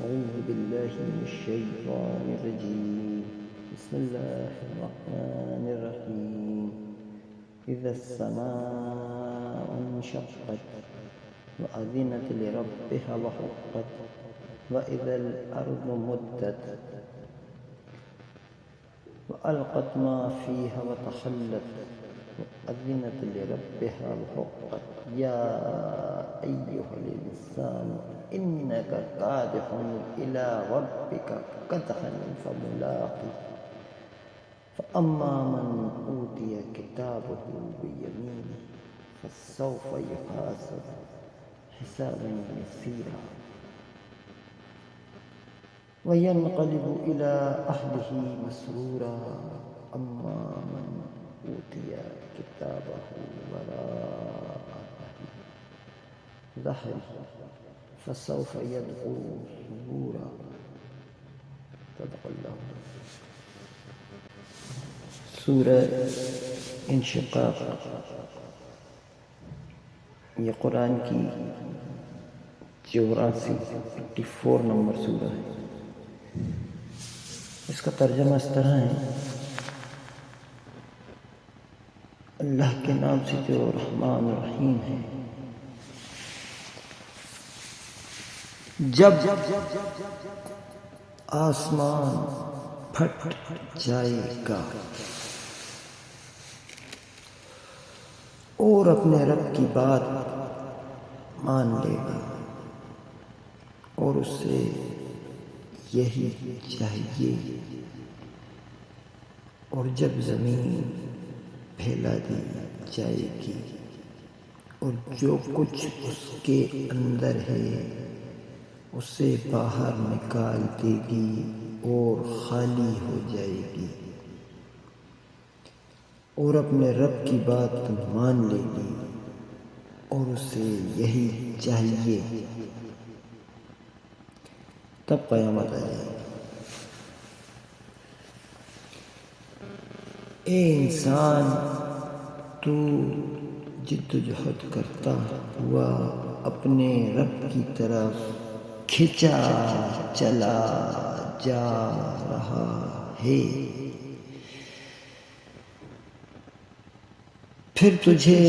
أعوذ بالله من الشيطان الرجيم. بسم الله الرحمن الرحيم. إذا السماء انشقت وأذنت لربها وحقت وإذا الأرض مدت وألقت ما فيها وتخلت وأذنت لربها وحقت يا أيها الإنسان إنك كادح إلى ربك كدحا فملاقيه فأما من أوتي كتابه بيمينه فسوف يحاسب حسابا يسيرا وينقلب إلى أهله مسرورا أما من أوتي كتابه وراء ظهره فسوف يدعو ثبورا. صدق اللہ. سورہ انشقاق یہ قرآن کی 84 نمبر سورہ ہے. اس کا ترجمہ اس طرح ہے: اللہ کے نام سے جو رحمان الرحیم ہے. جب آسمان پھٹ جائے گا اور اپنے رب کی بات مان لے گا اور اس سے یہی چاہیے، اور جب زمین پھیلا دی جائے گی اور جو کچھ اس کے اندر ہے اسے باہر نکال دے گی اور خالی ہو جائے گی اور اپنے رب کی بات مان لے گی اور اسے یہی چاہیے، تب قیامت آ جائے گی. اے انسان، تو جدوجہد کرتا ہوا اپنے رب کی طرف کھینچا چلا جا رہا ہے. پھر تجھے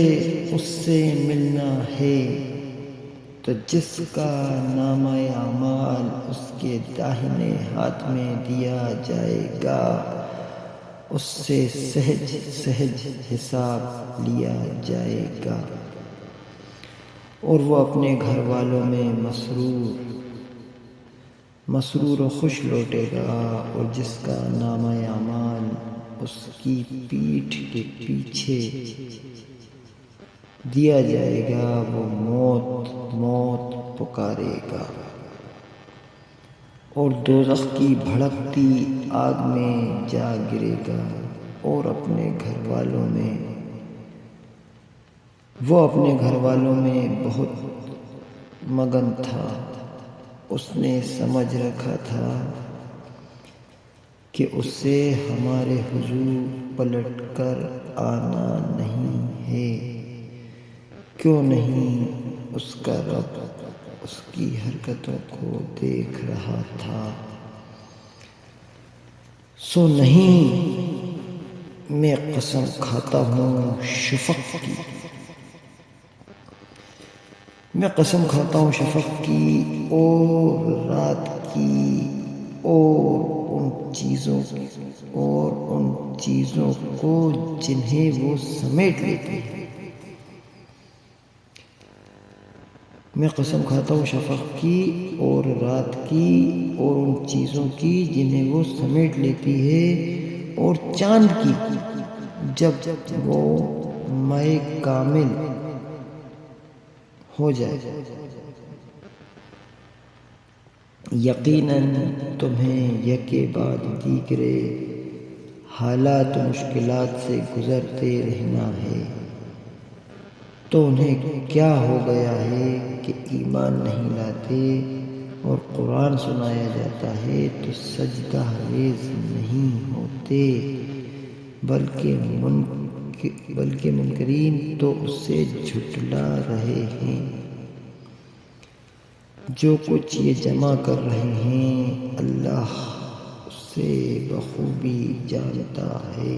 اس سے ملنا ہے تو جس کا نامہ اعمال اس کے داہنے ہاتھ میں دیا جائے گا اس سے سہج سہج حساب لیا جائے گا اور وہ اپنے گھر والوں میں مسرور و خوش لوٹے گا، اور جس کا نامہ اعمال اس کی پیٹھ کے پیچھے دیا جائے گا وہ موت موت پکارے گا اور دوزخ کی بھڑکتی آگ میں جا گرے گا. اور وہ اپنے گھر والوں میں بہت مگن تھا. اس نے سمجھ رکھا تھا کہ اسے ہمارے حضور پلٹ کر آنا نہیں ہے. کیوں نہیں؟ اس کا رب اس کی حرکتوں کو دیکھ رہا تھا. سو نہیں، میں قسم کھاتا ہوں شفق کی، میں قسم کھاتا ہوں شفق کی اور رات کی اور ان چیزوں کو جنہیں وہ سمیٹ لیتے ہیں. میں قسم کھاتا ہوں شفق کی اور رات کی اور ان چیزوں کی جنہیں وہ سمیٹ لیتی ہے، اور چاند کی جب وہ مائع کامل ہو جائے. یقیناً تمہیں یکے بعد دیگرے حالات و مشکلات سے گزرتے رہنا ہے. تو انہیں کیا ہو گیا ہے کہ ایمان نہیں لاتے، اور قرآن سنایا جاتا ہے تو سجدہ ریز نہیں ہوتے، بلکہ منکرین تو اسے جھٹلا رہے ہیں. جو کچھ یہ جمع کر رہے ہیں اللہ اسے بخوبی جانتا ہے،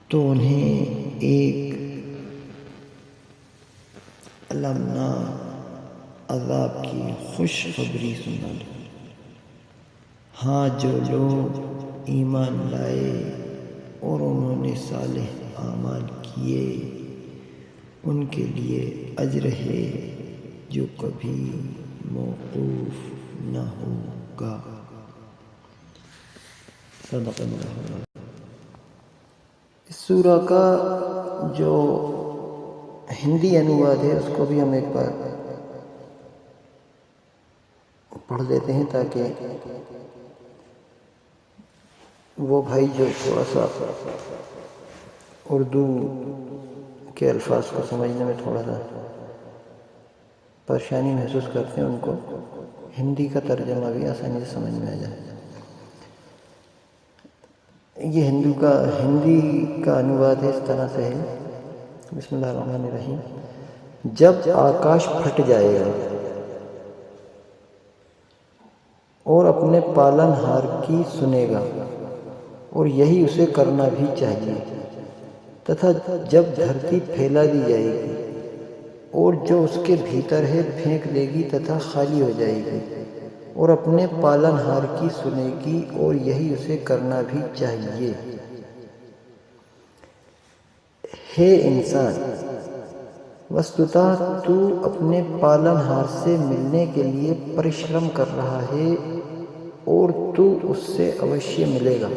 تو انہیں ایک المناک عذاب کی خوشخبری سنا دو۔ ہاں، جو لوگ ایمان لائے اور انہوں نے صالح اعمال کیے ان کے لیے اجر ہے جو کبھی موقوف نہ ہوگا۔ صدق اللہ۔ اس سورہ کا جو ہندی انواد ہے اس کو بھی ہم ایک بار پڑھ لیتے ہیں تاکہ وہ بھائی جو تھوڑا سا اردو کے الفاظ کو سمجھنے میں تھوڑا سا پریشانی محسوس کرتے ہیں، ان کو ہندی کا ترجمہ بھی آسانی سے سمجھ میں آ جائے۔ یہ ہندی کا انواد اس طرح سے ہے، بسم اللہ الرحمن الرحیم۔ جب آکاش پھٹ جائے گا اور اپنے پالن ہار کی سنے گا، اور یہی اسے کرنا بھی چاہیے، تتھا جب دھرتی پھیلا دی جائے گی اور جو اس کے بھیتر ہے پھینک دے گی تتھا خالی ہو جائے گی، اور اپنے پالن ہار کی سنے گی، اور یہی اسے کرنا بھی چاہیے۔ ہے انسان، وستطح تو اپنے پالن ہار سے ملنے کے لیے پریشرم کر رہا ہے اور تو اس سے اوشیہ ملے گا۔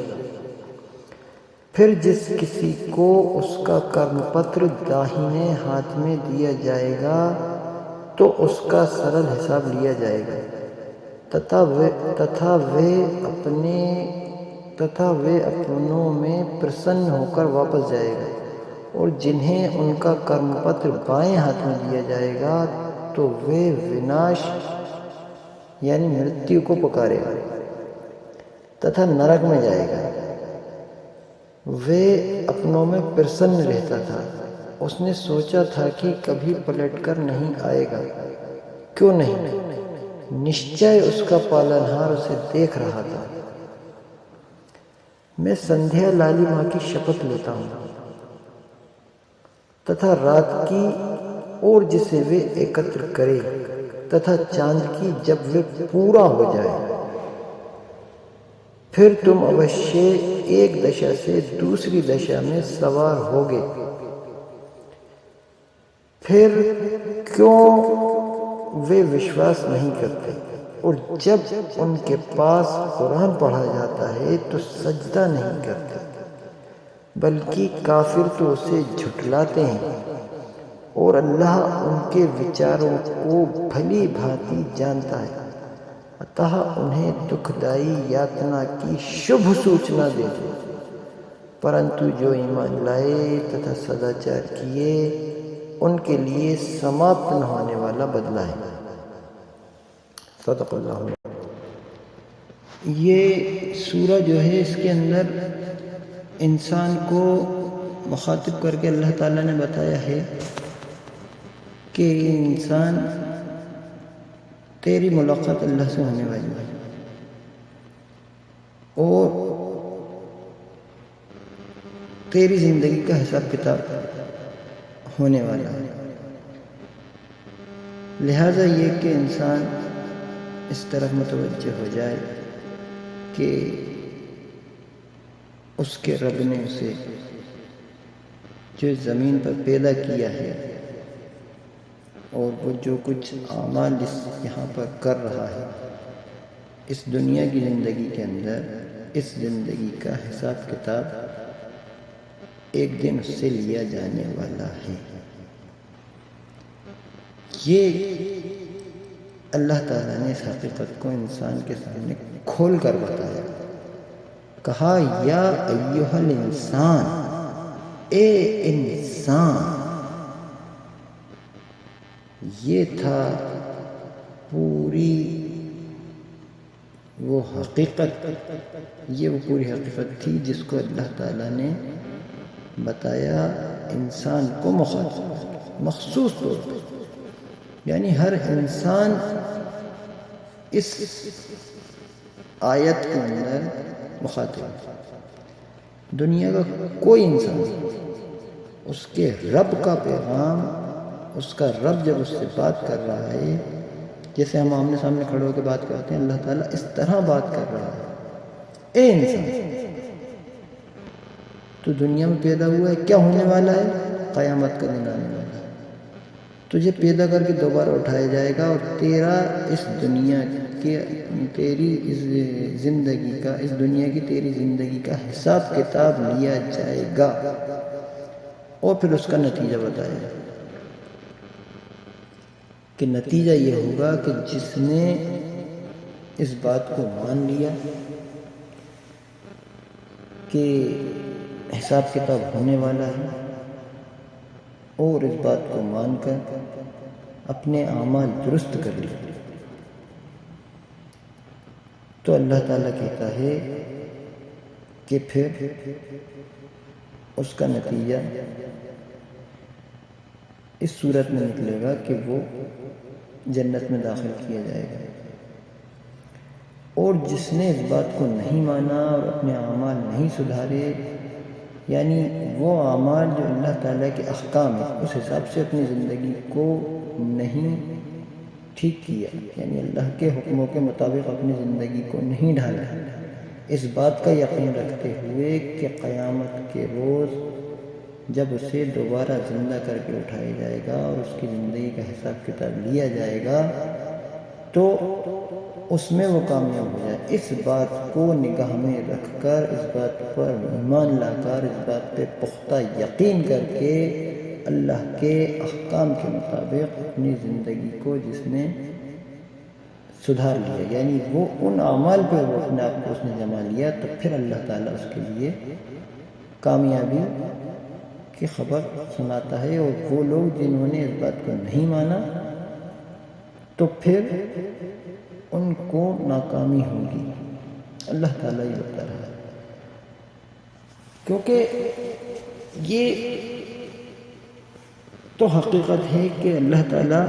پھر جس کسی کو اس کا کرم پتر داہنے ہاتھ میں دیا جائے گا تو اس کا سرل حساب لیا جائے گا، تتھا وہ اپنوں میں پرسن ہو کر واپس جائے گا، اور جنہیں ان کا کرم پتر بائیں ہاتھ میں دیا جائے گا تو وہ وناش یعنی مرتیو کو پکارے گا تتھا نرک میں جائے گا۔ وہ اپنوں میں پرسن رہتا تھا، اس نے سوچا تھا کہ کبھی پلٹ کر نہیں آئے گا، کیوں نہیں؟ نشچے اس کا پالنہار اسے دیکھ رہا تھا۔ میں سندھیا لالی ماں کی شپت لیتا ہوں تتھا رات کی اور جسے وہ ایکتر کرے، تتھا چاند کی جب وہ پورا ہو جائے، پھر تم اوشیہ ایک دشا سے دوسری دشا میں سوار ہوگے۔ پھر کیوں وہ وشواس نہیں کرتے، اور جب ان کے پاس قرآن پڑھا جاتا ہے تو سجدہ نہیں کرتے، بلکہ کافر تو اسے جھٹلاتے ہیں، اور اللہ ان کے وچاروں کو بھلی بھانتی جانتا ہے، اتہ انہیں دکھ دائی یاتنا کی شبھ سوچنا دیتے، پرنتو جو ایمان لائے تتھا سداچار کیے ان کے لیے سماپت نہ ہونے والا بدلہ ہے۔ صدق اللہ۔ یہ سورہ جو ہے اس کے اندر انسان کو مخاطب کر کے اللہ تعالیٰ نے بتایا ہے کہ انسان تیری ملاقات اللہ سے ہونے والی ہے، اور تیری زندگی کا حساب کتاب ہونے والا ہے، لہٰذا یہ کہ انسان اس طرف متوجہ ہو جائے کہ اس کے رب نے اسے جو زمین پر پیدا کیا ہے اور وہ جو کچھ اعمال یہاں پر کر رہا ہے اس دنیا کی زندگی کے اندر، اس زندگی کا حساب کتاب ایک دن اس سے لیا جانے والا ہے۔ یہ اللہ تعالیٰ نے اس حقیقت کو انسان کے سامنے کھول کر بتایا، کہا یا ایھا الانسان، اے انسان۔ یہ تھا پوری وہ حقیقت، یہ وہ پوری حقیقت تھی جس کو اللہ تعالیٰ نے بتایا انسان کو مخصوص طور پر۔ یعنی ہر انسان اس آیت کے اندر مخاطب، دنیا کا کوئی انسان اس کے رب کا پیغام، اس کا رب جب اس سے بات کر رہا ہے، جیسے ہم آمنے سامنے کھڑے ہو کے بات کرتے ہیں، اللہ تعالیٰ اس طرح بات کر رہا ہے، اے انسان تو دنیا میں پیدا ہوا ہے، کیا ہونے والا ہے؟ قیامت کا دن آنے والا ہے، تجھے پیدا کر کے دوبارہ اٹھایا جائے گا، اور تیرا اس دنیا کے، تیری اس زندگی کا، اس دنیا کی تیری زندگی کا حساب کتاب لیا جائے گا، اور پھر اس کا نتیجہ بتایا جائے گا کہ نتیجہ یہ ہوگا کہ جس نے اس بات کو مان لیا کہ حساب کتاب ہونے والا ہے، اور اس بات کو مان کر اپنے اعمال درست کر لی، تو اللہ تعالیٰ کہتا ہے کہ پھر اس کا نتیجہ اس صورت میں نکلے گا کہ وہ جنت میں داخل کیا جائے گا، اور جس نے اس بات کو نہیں مانا اور اپنے اعمال نہیں سدھارے، یعنی وہ اعمال جو اللہ تعالیٰ کے احکام ہیں اس حساب سے اپنی زندگی کو نہیں ٹھیک کیا، یعنی اللہ کے حکموں کے مطابق اپنی زندگی کو نہیں ڈھالا، اس بات کا یقین رکھتے ہوئے کہ قیامت کے روز جب اسے دوبارہ زندہ کر کے اٹھایا جائے گا اور اس کی زندگی کا حساب کتاب لیا جائے گا، تو اس میں وہ کامیاب ہو جائے، اس بات کو نگاہ میں رکھ کر، اس بات پر ایمان لا کر، اس بات پہ پختہ یقین کر کے اللہ کے احکام کے مطابق اپنی زندگی کو جس نے سدھار لیا، یعنی وہ ان اعمال پہ وہ اپنے آپ کو اس نے جما لیا، تو پھر اللہ تعالیٰ اس کے لیے کامیابی کی خبر سناتا ہے، اور وہ لوگ جنہوں نے اس بات کو نہیں مانا تو پھر ان کو ناکامی ہوگی، اللہ تعالیٰ یہ بتا رہا ہے، کیونکہ یہ تو حقیقت ہے کہ اللہ تعالیٰ،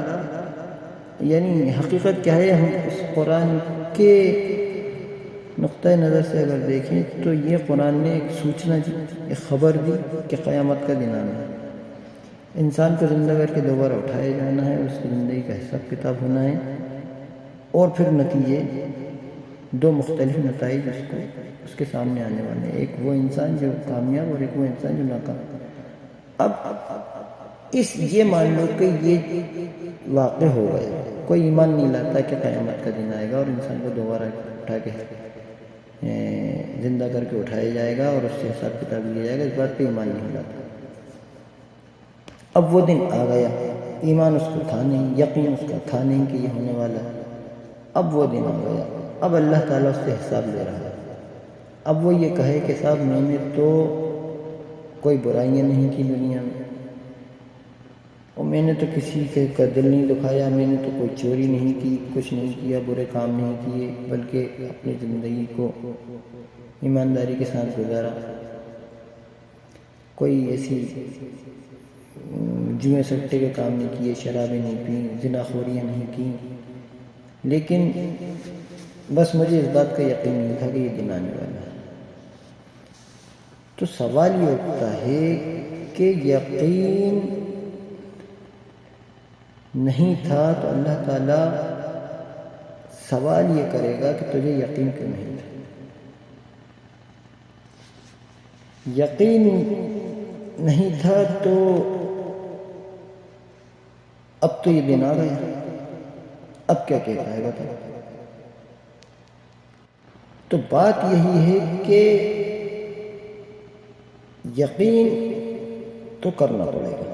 یعنی حقیقت کیا ہے، ہم اس قرآن کے نقطۂ نظر سے اگر دیکھیں تو یہ قرآن نے ایک سوچنا دی، ایک خبر دی کہ قیامت کا دن آنا ہے، انسان کو زندہ کر کے دوبارہ اٹھایا جانا ہے، اس کی زندگی کا حساب کتاب ہونا ہے، اور پھر نتیجے، دو مختلف نتائج اس کے سامنے آنے والے ہیں، ایک وہ انسان جو کامیاب اور ایک وہ انسان جو ناکام۔ اب یہ مان لو کہ یہ واقع ہو گیا، کوئی ایمان نہیں لاتا کہ قیامت کا دن آئے گا اور انسان کو دوبارہ اٹھا کے زندہ کر کے اٹھایا جائے گا اور اس سے حساب کتاب لیا جائے گا، اس بات پہ ایمان نہیں لاتا۔ اب وہ دن آ گیا، ایمان اس کو تھا نہیں، یقین اس کا تھا نہیں کہ یہ ہونے والا ہے، اب وہ دن آ گیا، اب اللہ تعالیٰ اس سے حساب لے رہا ہے، اب وہ یہ کہے کہ صاحب میں نے تو کوئی برائیاں نہیں کی دنیا میں، اور میں نے تو کسی کا دل نہیں دکھایا، میں نے تو کوئی چوری نہیں کی، کچھ نہیں کیا، برے کام نہیں کیے، بلکہ اپنی زندگی کو ایمانداری کے ساتھ گزارا، کوئی ایسی جوئے سٹے کے کام نہیں کیے، شرابیں نہیں پیں، زنا خوریاں نہیں کی، لیکن بس مجھے اس بات کا یقین نہیں تھا کہ یہ دن آنے والا ہے۔ تو سوال یہ اٹھتا ہے کہ یقین نہیں تھا تو اللہ تعالیٰ سوال یہ کرے گا کہ تجھے یقین کیوں نہیں تھا؟ یقین نہیں تھا تو اب تو یہ دن آ گیا، اب کیا کہتا ہے بتا؟ تو بات یہی ہے کہ یقین تو کرنا پڑے گا،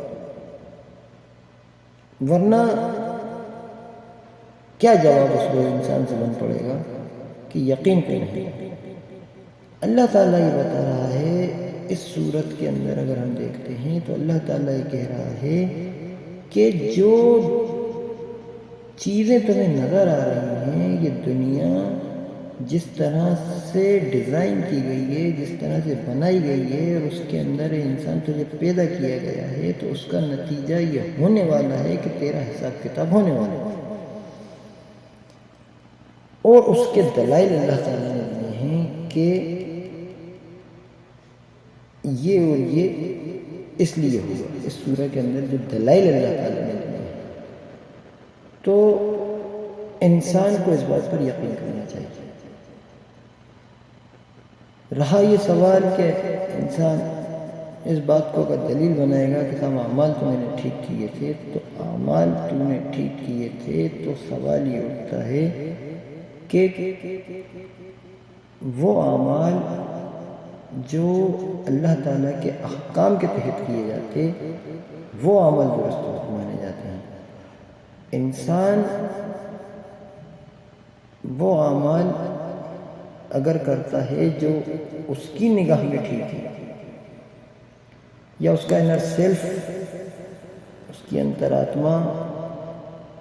ورنہ کیا جواب اس کو انسان سے بن پڑے گا کہ یقین کیوں نہیں؟ اللہ تعالیٰ یہ بتا رہا ہے اس صورت کے اندر، اگر ہم دیکھتے ہیں تو اللہ تعالیٰ یہ کہہ رہا ہے کہ جو چیزیں تمہیں نظر آ رہی ہیں یہ دنیا جس طرح سے ڈیزائن کی گئی ہے، جس طرح سے بنائی گئی ہے، اور اس کے اندر انسان تجھے پیدا کیا گیا ہے، تو اس کا نتیجہ یہ ہونے والا ہے کہ تیرا حساب کتاب ہونے والا ہے۔ اور اس کے دلائل اللہ تعالیٰ نے دیے ہیں کہ یہ اور یہ اس لیے ہوا۔ اس سورہ کے اندر جو دلائل اللہ تعالیٰ نے دیے ہیں، تو انسان کو اس بات پر یقین کرنا چاہیے۔ رہا یہ سوال کہ انسان اس بات کو اگر دلیل بنائے گا کہ تم اعمال تو میں نے ٹھیک کیے تھے، تو اعمال تو نے ٹھیک کیے تھے، تو سوال یہ اٹھتا ہے کہ وہ اعمال جو اللہ تعالیٰ کے احکام کے تحت کیے جاتے، وہ عمل درست مانے جاتے ہیں۔ انسان وہ اعمال اگر کرتا ہے جو اس کی نگاہ میں ٹھیک ہے، یا اس کا انر سیلف، اس کی انترآتما،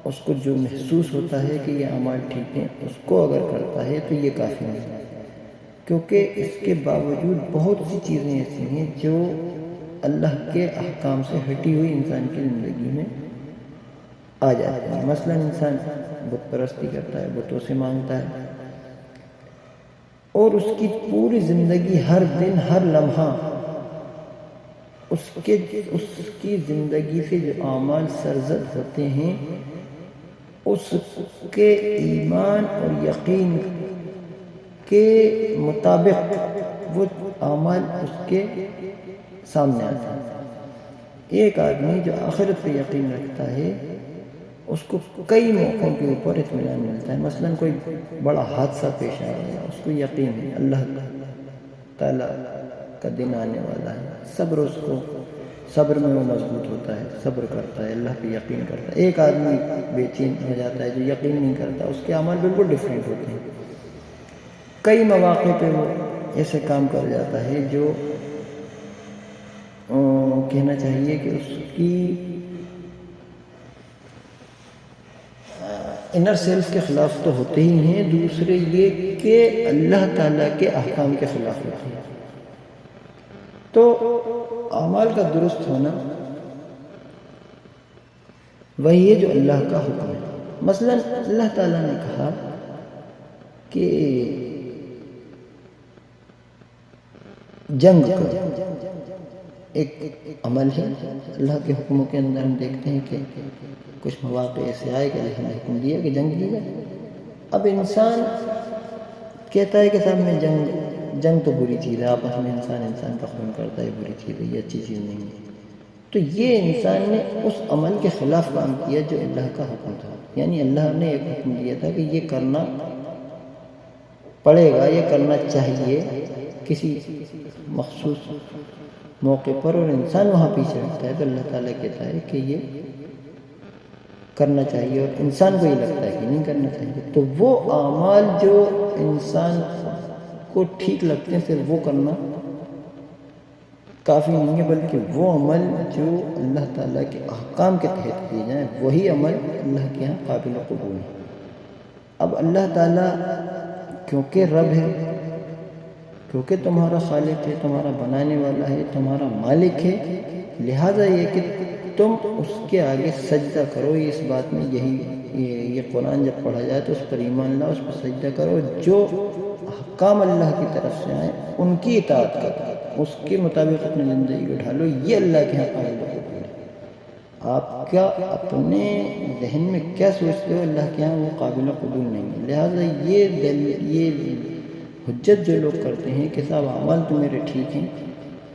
اس کو جو محسوس ہوتا ہے کہ یہ اعمال ٹھیک ہیں، اس کو اگر کرتا ہے تو یہ کافی نہیں ہے، کیونکہ اس کے باوجود بہت سی چیزیں ایسی ہیں جو اللہ کے احکام سے ہٹی ہوئی انسان کی زندگی میں آ جاتی ہیں۔ مثلا انسان بت پرستی کرتا ہے، بتوں سے مانگتا ہے، اور اس کی پوری زندگی، ہر دن، ہر لمحہ اس کی زندگی سے جو اعمال سرزد ہوتے ہیں، اس کے ایمان اور یقین کے مطابق وہ اعمال اس کے سامنے آتے ہیں۔ ایک آدمی جو آخرت پہ یقین رکھتا ہے، اس کو کئی موقعوں کے اوپر اطمینان ملتا ہے۔ مثلا کوئی بڑا حادثہ پیش آ گیا، اس کو یقین ہے اللہ تعالیٰ کا دن آنے والا ہے، صبر میں وہ مضبوط ہوتا ہے، صبر کرتا ہے، اللہ پہ یقین کرتا ہے۔ ایک آدمی بے چین ہو جاتا ہے جو یقین نہیں کرتا، اس کے اعمال بالکل ڈیفرنٹ ہوتے ہیں۔ کئی مواقع پہ وہ ایسے کام کر جاتا ہے جو کہنا چاہیے کہ اس کی انر سیلف کے خلاف تو ہوتے ہی ہیں، دوسرے یہ کہ اللہ تعالیٰ کے احکام کے خلاف ہوتے ہیں۔ تو اعمال کا درست ہونا وہی ہے جو اللہ کا حکم ہے۔ مثلا اللہ تعالیٰ نے کہا کہ جنگ کرو، ایک عمل ہے اللہ کے حکموں کے اندر۔ ہم دیکھتے ہیں کہ کچھ مواقع ایسے آئے کہ اللہ نے حکم دیا کہ جنگ کی جائے۔ اب انسان کہتا ہے کہ صاحب میں جنگ تو بری چیز ہے، آپس میں انسان کا خون کرتا ہے، بری چیز ہے، یہ اچھی چیز نہیں ہے۔ تو یہ انسان نے اس عمل کے خلاف کام کیا جو اللہ کا حکم تھا، یعنی اللہ نے ایک حکم دیا تھا کہ یہ کرنا پڑے گا، یہ کرنا چاہیے کسی مخصوص موقع پر، اور انسان وہاں پیچھے رہتا ہے، تو اللہ تعالیٰ کہتا ہے کہ یہ کرنا چاہیے، اور انسان کو یہ لگتا ہے کہ نہیں کرنا چاہیے۔ تو وہ اعمال جو انسان کو ٹھیک لگتے ہیں صرف وہ کرنا کافی نہیں ہے، بلکہ وہ عمل جو اللہ تعالیٰ کے احکام کے تحت کیے جائیں، وہی عمل اللہ کے یہاں قابل قبول ہے۔ اب اللہ تعالیٰ کیونکہ رب ہے، کیونکہ تمہارا خالق ہے، تمہارا بنانے والا ہے، تمہارا مالک ہے، لہٰذا یہ کہ تم اس کے آگے سجدہ کرو۔ اس بات میں یہ قرآن جب پڑھا جائے تو اس پر ایمان لاؤ، اس پر سجدہ کرو، جو احکام اللہ کی طرف سے آئیں ان کی اطاعت کرو، اس کے مطابق اپنی زندگی کو ڈھالو، یہ اللہ کے یہاں قابل قبول ہے۔ آپ کیا اپنے ذہن میں کیا سوچتے ہو، اللہ کے یہاں وہ قابل قبول نہیں ہے۔ لہٰذا یہ حجت جو لوگ کرتے ہیں کہ صاحب اعمال تو میرے ٹھیک ہیں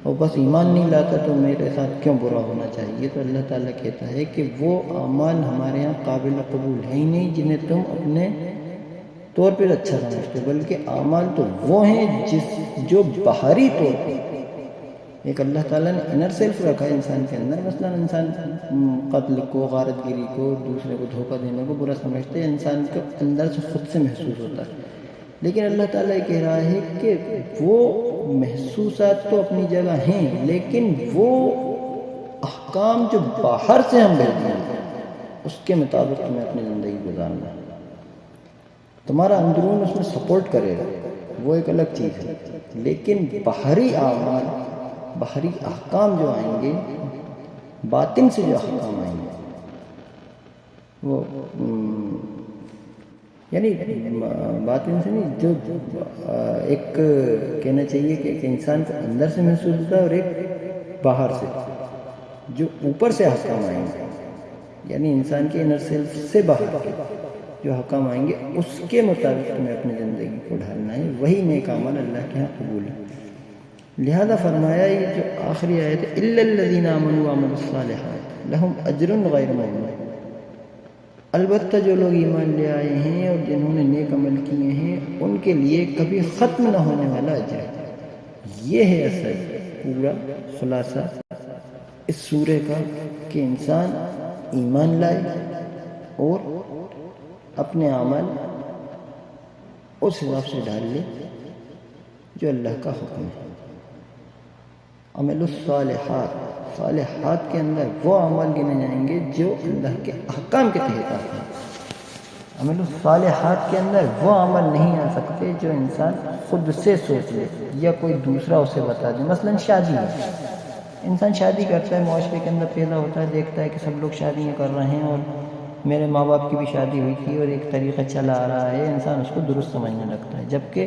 اور بس ایمان نہیں لاتا تو میرے ساتھ کیوں برا ہونا چاہیے، تو اللہ تعالیٰ کہتا ہے کہ وہ اعمال ہمارے ہاں قابل قبول ہے ہی نہیں جنہیں تم اپنے طور پر اچھا سمجھتے، بلکہ اعمال تو وہ ہیں جو باہری طور پر ایک اللہ تعالیٰ نے انر سیلف رکھا ہے انسان کے اندر۔ مثلا انسان قتل کو، غارت گیری کو، دوسرے کو دھوکہ دینے کو برا سمجھتے ہیں، انسان کو اندر سے خود سے محسوس ہوتا ہے، لیکن اللہ تعالیٰ یہ کہہ رہا ہے کہ وہ محسوسات تو اپنی جگہ ہیں، لیکن وہ احکام جو باہر سے ہم بھیجتے ہیں اس کے مطابق ہمیں اپنی زندگی گزارنا ہے۔ تمہارا اندرون اس میں سپورٹ کرے گا، وہ ایک الگ چیز ہے، لیکن باہری اعمال، باہری احکام جو آئیں گے، باطن سے جو احکام آئیں گے، وہ یعنی باطن سے نہیں، جو ایک کہنا چاہیے کہ ایک انسان کو اندر سے محسوس ہوتا ہے اور ایک باہر سے، جو اوپر سے احکام آئیں گے، یعنی انسان کے انر سیلف سے باہر کے جو حکام آئیں گے، اس کے مطابق تمہیں اپنی زندگی کو ڈھالنا ہے، وہی نیک عمل اللہ کے ہاں قبول ہے۔ لہذا فرمایا یہ جو آخری آیت ہے الا الذین آمنوا وعملوا الصالحات لہم اجر غیر ممنون، البتہ جو لوگ ایمان لے آئے ہیں اور جنہوں نے نیک عمل کیے ہیں ان کے لیے کبھی ختم نہ ہونے والا اجر ہے۔ یہ ہے اصل پورا خلاصہ اس سورے کا، کہ انسان ایمان لائے اور اپنے عمل اس حساب سے ڈال لے جو اللہ کا حکم ہے۔ عمل الصالحات، صالحات کے اندر وہ عمل گنے جائیں گے جو اللہ کے احکام کے تحت آتے ہیں۔ عمل الصالحات کے اندر وہ عمل نہیں آ سکتے جو انسان خود سے سوچ لے یا کوئی دوسرا اسے بتا دے۔ مثلا شادی ہے، انسان شادی کرتا ہے، معاشرے کے اندر پیدا ہوتا ہے، دیکھتا ہے کہ سب لوگ شادیاں کر رہے ہیں اور میرے ماں باپ کی بھی شادی ہوئی تھی اور ایک طریقہ چلا آ رہا ہے، انسان اس کو درست سمجھنے لگتا ہے، جبکہ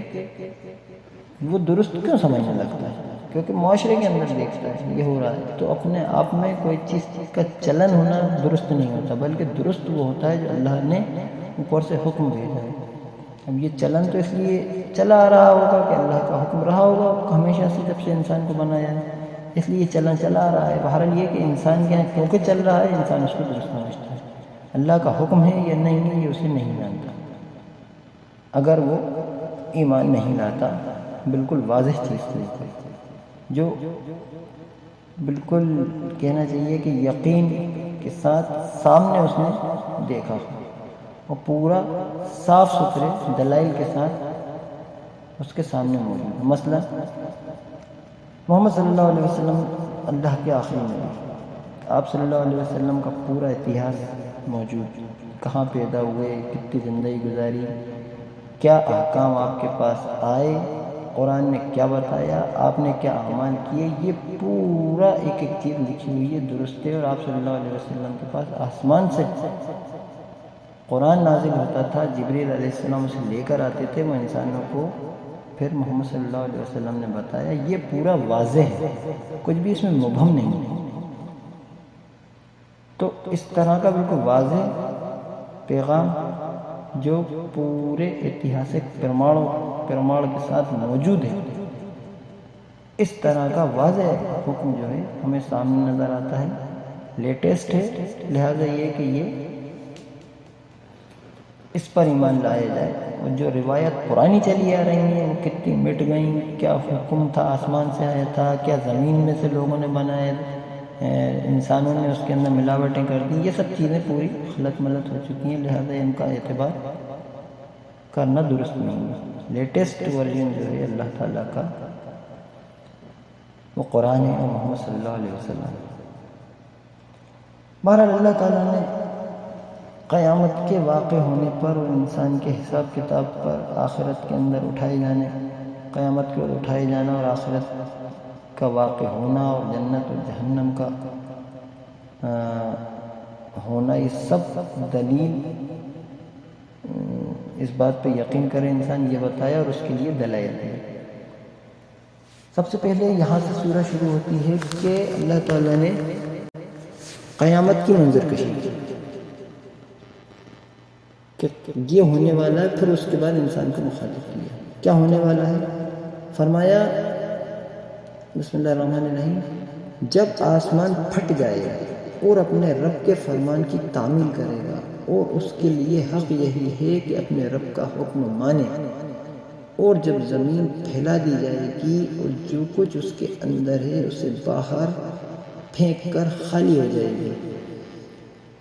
وہ درست کیوں سمجھنے لگتا ہے؟ کیونکہ معاشرے کے اندر دیکھتا ہے یہ ہو رہا ہے، تو اپنے آپ میں کوئی چیز کا چلن ہونا درست نہیں ہوتا، بلکہ درست وہ ہوتا ہے جو اللہ نے اوپر سے حکم بھیجا ہے۔ اب یہ چلن تو اس لیے چلا آ رہا ہوگا کہ اللہ کا حکم رہا ہوگا ہمیشہ سے، جب سے انسان کو بنایا ہے، اس لیے چلن چلا آ رہا ہے۔ بہرحال یہ کہ انسان کے یہاں کیونکہ چل رہا ہے، انسان اس کو درست سمجھتا ہے۔ اللہ کا حکم ہے یا نہیں ہے یہ اسے نہیں جانتا، اگر وہ ایمان نہیں لاتا بالکل واضح چیز کے اوپر، جو بالکل کہنا چاہیے کہ یقین کے ساتھ سامنے اس نے دیکھا اور پورا صاف ستھرے دلائل کے ساتھ اس کے سامنے موجود۔ مثلا محمد صلی اللہ علیہ وسلم اللہ کے آخری نبی، آپ صلی اللہ علیہ وسلم کا پورا اتہاس موجود، کہاں پیدا ہوئے، کتنی زندگی گزاری، کیا احکام آپ کے پاس آئے، قرآن نے کیا بتایا، آپ نے کیا اعمال کیے، یہ پورا ایک ایک چیز لکھی ہوئی ہے، درست ہے۔ اور آپ صلی اللہ علیہ وسلم کے پاس آسمان سے قرآن نازل ہوتا تھا، جبریل علیہ السلام اسے لے کر آتے تھے، وہ انسانوں کو پھر محمد صلی اللہ علیہ وسلم نے بتایا۔ یہ پورا واضح ہے، کچھ بھی اس میں مبہم نہیں ہے۔ تو اس طرح کا بالکل واضح پیغام جو پورے ایتہاسک پرماڑ کے ساتھ موجود ہے، اس طرح کا واضح حکم جو ہے ہمیں سامنے نظر آتا ہے، لیٹسٹ ہے، لہٰذا یہ کہ یہ اس پر ایمان لایا جائے۔ اور جو روایت پرانی چلی آ رہی ہیں وہ کتنی مٹ گئیں، کیا حکم تھا آسمان سے آیا تھا، کیا زمین میں سے لوگوں نے بنایا، انسانوں نے اس کے اندر ملاوٹیں کر دی، یہ سب چیزیں پوری غلط ملت ہو چکی ہیں، لہذا ان کا اعتبار کرنا درست نہیں ہے۔ لیٹسٹ ورژن جو ہے اللہ تعالیٰ کا وہ قرآن ہے اور محمد صلی اللہ علیہ وسلم۔ بہرحال اللہ تعالیٰ نے قیامت کے واقع ہونے پر اور انسان کے حساب کتاب پر، آخرت کے اندر اٹھائے جانے، قیامت کے بعد اٹھائے جانا اور آخرت کا واقع ہونا اور جنت اور جہنم کا ہونا، یہ سب دلیل اس بات پہ یقین کرے انسان، یہ بتایا اور اس کے لیے دلائل ہے۔ سب سے پہلے یہاں سے سورہ شروع ہوتی ہے کہ اللہ تعالیٰ نے قیامت کی منظر کشی کی کہ یہ ہونے والا ہے، پھر اس کے بعد انسان کو مخاطب کیا کیا ہونے والا ہے۔ فرمایا بسم اللہ الرحمن الرحیم، جب آسمان پھٹ جائے گا اور اپنے رب کے فرمان کی تعمیل کرے گا، اور اس کے لیے حق یہی ہے کہ اپنے رب کا حکم مانے، اور جب زمین پھیلا دی جائے گی اور جو کچھ اس کے اندر ہے اسے باہر پھینک کر خالی ہو جائے گی،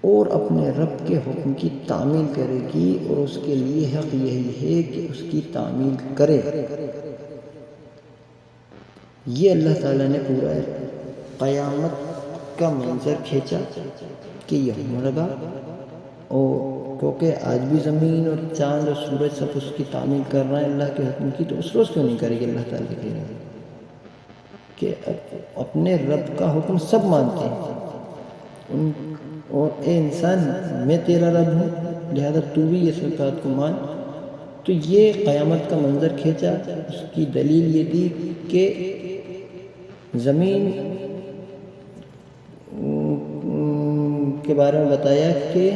اور اپنے رب کے حکم کی تعمیل کرے گی، اور اس کے لیے حق یہی ہے کہ اس کی تعمیل کرے۔ یہ اللہ تعالیٰ نے پورا قیامت کا منظر کھینچا کہ یہ ہونے لگا، اور کیونکہ آج بھی زمین اور چاند اور سورج سب اس کی تعمیل کر رہے ہیں اللہ کے حکم کی، تو اس روز کیوں نہیں کرے گی؟ اللہ تعالیٰ کہہ رہے ہیں کہ اپنے رب کا حکم سب مانتے ہیں، اور اے انسان میں تیرا رب ہوں، لہذا تو بھی یہ سب بات کو مان۔ تو یہ قیامت کا منظر کھینچا، اس کی دلیل یہ دی کہ زمین کے بارے میں بتایا کہ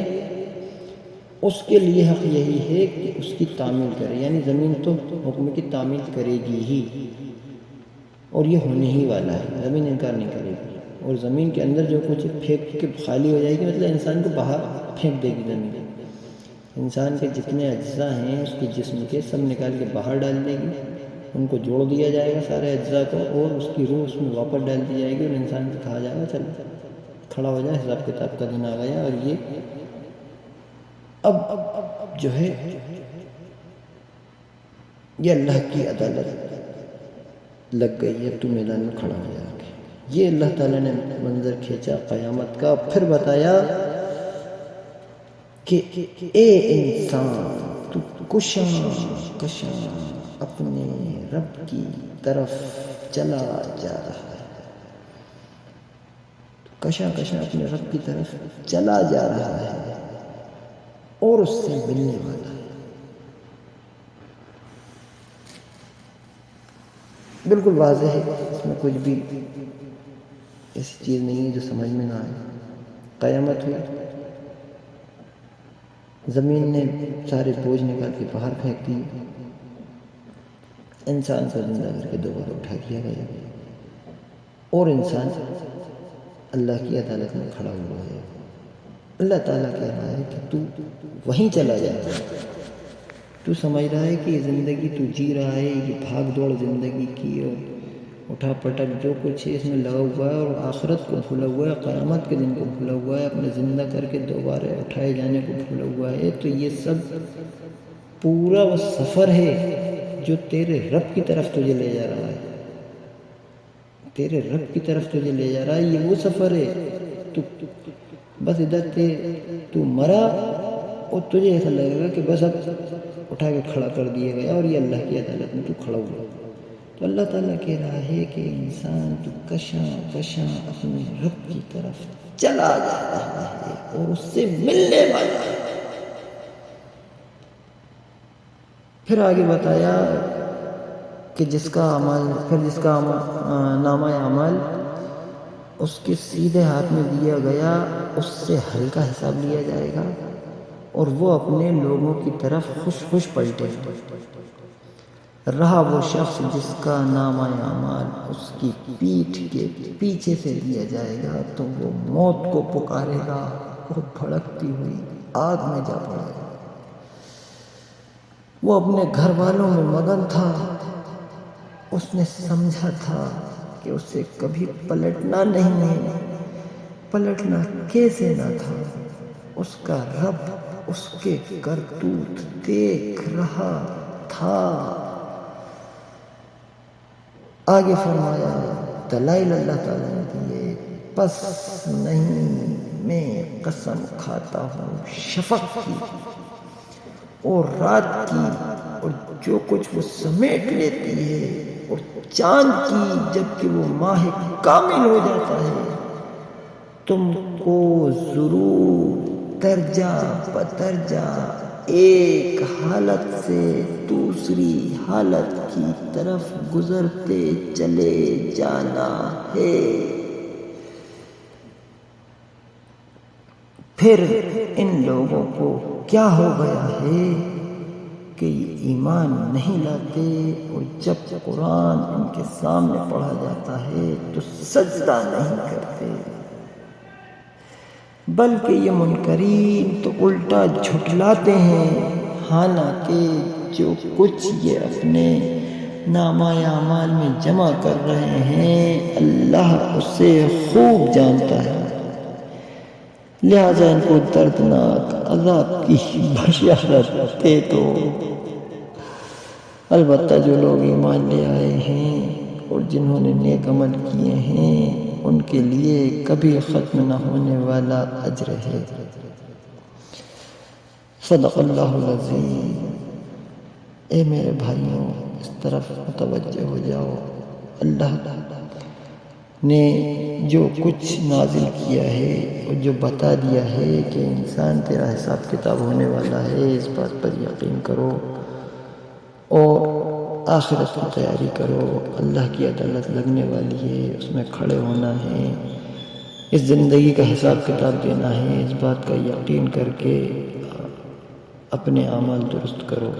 اس کے لیے حق یہی ہے کہ اس کی تعمیل کرے، یعنی زمین تو حکم کی تعمیل کرے گی ہی، اور یہ ہونے ہی والا ہے، زمین انکار نہیں کرے گی، اور زمین کے اندر جو کچھ پھینک کے خالی ہو جائے گی، مطلب انسان کو باہر پھینک دے گی زمین، انسان کے جتنے اجزاء ہیں اس کے جسم کے سب نکال کے باہر ڈال دے گی، ان کو جوڑ دیا جائے گا سارے اجزاء کو، اور اس کی روح اس میں واپس ڈال دی جائے گی، اور انسان سے کہا جائے گا چل کھڑا ہو جائے، حساب کتاب کا دن آ گیا، اور یہ اب جو ہے یہ اللہ کی عدالت لگ گئی ہے، تو میدان میں کھڑا ہو جا کے۔ یہ اللہ تعالیٰ نے منظر کھینچا قیامت کا، پھر بتایا کہ اے انسان تو کشاں اپنے رب کی طرف چلا جا رہا ہے، کشاں اپنے رب کی طرف چلا جا رہا ہے اور اس سے ملنے والا ہے۔ بالکل واضح ہے، اس میں کچھ بھی ایسی چیز نہیں ہے جو سمجھ میں نہ آئے۔ قیامت ہوئی، زمین نے سارے بوجھ نکال کے باہر پھینک دی، انسان کو زندہ کر کے دوبارہ اٹھا دیا گیا، اور انسان اللہ کی عدالت میں کھڑا ہوا ہے۔ اللہ تعالیٰ کہہ رہا ہے کہ تو وہیں چلا جائے، تو سمجھ رہا ہے کہ یہ زندگی تو جی رہا ہے، یہ بھاگ دوڑ زندگی کی اور اٹھا پٹک جو کچھ ہے اس میں لگا ہوا ہے، اور آخرت کو بھولا ہوا ہے، قیامت کے دن کو بھولا ہوا ہے، اپنے زندہ کر کے دوبارہ اٹھائے جانے کو بھولا ہوا ہے۔ تو یہ سب پورا وہ سفر ہے جو تیرے رب کی طرف تجھے لے جا رہا ہے، تیرے رب کی طرف تجھے لے جا رہا ہے، یہ وہ سفر ہے۔ تو بس ادھر تو مرا اور تجھے ایسا لگے گا کہ بس اب اٹھا کے کھڑا کر دیا گیا، اور یہ اللہ کی عدالت میں تو کھڑا ہوا۔ تو اللہ تعالیٰ کہہ رہا ہے کہ انسان تو کشاں اپنے رب کی طرف چلا جا رہا ہے اور اس سے ملنے والا ہے۔ پھر آگے بتایا کہ جس کا نامہ اعمال اس کے سیدھے ہاتھ میں دیا گیا، اس سے ہلکا حساب لیا جائے گا، اور وہ اپنے لوگوں کی طرف خوش پلٹے رہا۔ وہ شخص جس کا نامہ اعمال اس کی پیٹھ کے پیچھے سے دیا جائے گا، تو وہ موت کو پکارے گا اور بھڑکتی ہوئی آگ میں جا پڑے گا۔ وہ اپنے گھر والوں میں مگن تھا، اس نے سمجھا تھا کہ اسے کبھی پلٹنا نہیں ہے، پلٹنا کیسے نہ تھا، اس کا رب اس کے کرتوت دیکھ رہا تھا۔ آگے فرمایا دلائل اللہ تعالیٰ نے دیے، پس نہیں میں قسم کھاتا ہوں شفق کی اور رات کی، اور جو کچھ وہ سمیٹ لیتی ہے، اور چاند کی جب کہ وہ ماہ کامل ہو جاتا ہے۔ تم کو ضرور درجہ بدرجہ ایک حالت سے دوسری حالت کی طرف گزرتے چلے جانا ہے۔ پھر ان لوگوں کو کیا ہو گیا ہے کہ یہ ایمان نہیں لاتے، اور جب قرآن ان کے سامنے پڑھا جاتا ہے تو سجدہ نہیں کرتے، بلکہ یہ منکرین تو الٹا جھٹلاتے ہیں، حالانکہ جو کچھ یہ اپنے نامہ اعمال میں جمع کر رہے ہیں اللہ اسے خوب جانتا ہے، لہذا ان کو دردناک عذاب کی بشارت دے دو۔ البتہ جو لوگ ایمان لے آئے ہیں اور جنہوں نے نیک عمل کیے ہیں ان کے لیے کبھی ختم نہ ہونے والا اجر ہے۔ صدق اللہ العظیم۔ اے میرے بھائیوں، اس طرف متوجہ ہو جاؤ۔ اللہ نے جو کچھ نازل کیا ہے اور جو بتا دیا ہے کہ انسان تیرا حساب کتاب ہونے والا ہے، اس بات پر یقین کرو اور آخرت کی تیاری کرو۔ اللہ کی عدالت لگنے والی ہے، اس میں کھڑے ہونا ہے، اس زندگی کا حساب کتاب دینا ہے۔ اس بات کا یقین کر کے اپنے اعمال درست کرو۔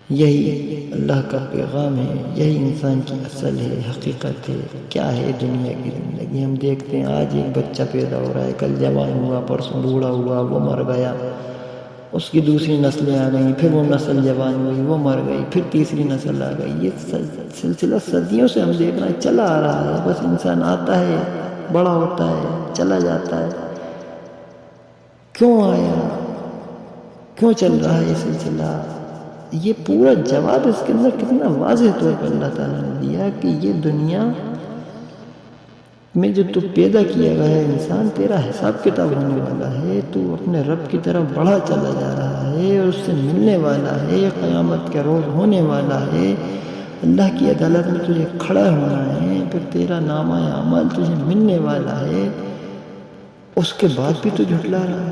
یہی اللہ کا پیغام ہے، یہی انسان کی اصل ہے، حقیقت ہے۔ کیا ہے دنیا کی زندگی؟ ہم دیکھتے ہیں آج ایک بچہ پیدا ہو رہا ہے، کل جوان ہوا، پرسوں بوڑھا ہوا، وہ مر گیا، اس کی دوسری نسلیں آ گئیں، پھر وہ نسل جوان ہوئی، وہ مر گئی، پھر تیسری نسل آ گئی۔ یہ سلسلہ صدیوں سے ہم دیکھ رہے ہیں، چلا آ رہا ہے۔ بس انسان آتا ہے، بڑا ہوتا ہے، چلا جاتا ہے۔ کیوں آیا؟ کیوں چل رہا ہے یہ سلسلہ؟ یہ پورا جواب اس کے اندر کتنا واضح طور پر اللہ تعالیٰ نے دیا کہ یہ دنیا میں جو تو پیدا کیا گیا ہے انسان، تیرا حساب کتاب ہونے والا ہے۔ تو اپنے رب کی طرف بڑھا چلا جا رہا ہے، اور اس سے ملنے والا ہے، قیامت کا روز ہونے والا ہے، اللہ کی عدالت میں تجھے کھڑا ہونا ہے، پھر تیرا نامہ اعمال تجھے ملنے والا ہے۔ اس کے بعد بھی تو جھٹلا رہا ہے۔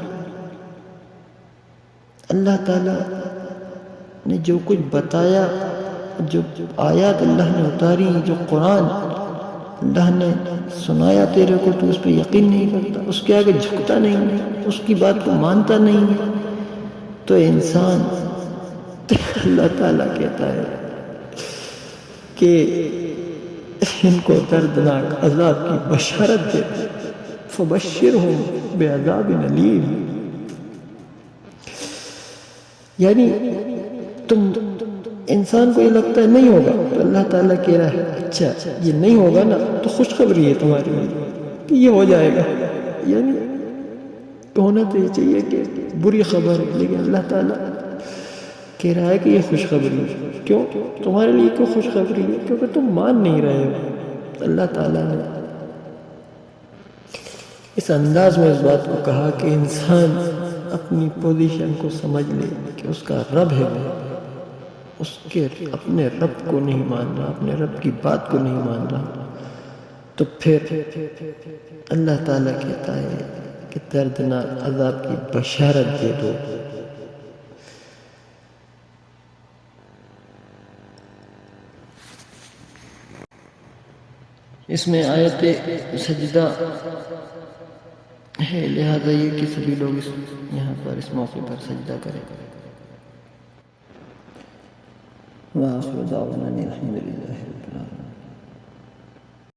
اللہ تعالیٰ نے جو کچھ بتایا، جو آیات اللہ نے اتاری، جو قرآن اللہ نے سنایا تیرے کو، تو اس پہ یقین نہیں کرتا، اس کے آگے جھکتا نہیں ہے، اس کی بات کو مانتا نہیں ہے، تو انسان اللہ تعالیٰ کہتا ہے کہ ان کو دردناک عذاب کی بشارت دے، فبشرہم بعذاب علیم۔ یعنی تم انسان کو یہ لگتا ہے نہیں ہوگا، تو اللہ تعالیٰ کہہ رہا ہے اچھا یہ نہیں ہوگا نا، تو خوشخبری ہے تمہارے لیے کہ یہ ہو جائے گا۔ یعنی ہونا تو یہ چاہیے کہ بری خبر ہے، لیکن اللہ تعالیٰ کہہ رہا ہے کہ یہ خوشخبری ہے۔ کیوں؟ تمہارے لیے کیوں خوشخبری ہے؟ کیونکہ تم مان نہیں رہے ہو۔ اللہ تعالیٰ نے اس انداز میں اس بات کو کہا کہ انسان اپنی پوزیشن کو سمجھ لے کہ اس کا رب ہے، وہ اس کے اپنے رب کو نہیں مان رہا، اپنے رب کی بات کو نہیں مان رہا، تو پھر اللہ تعالیٰ کہتا ہے کہ دردناک عذاب کی بشارت دے دو۔ اس میں آیت سجدہ ہے، لہذا یہ کہ سبھی لوگ یہاں پر اس موقع پر سجدہ کریں۔ وآخر دعوانا الحمد للہ رب العالمین۔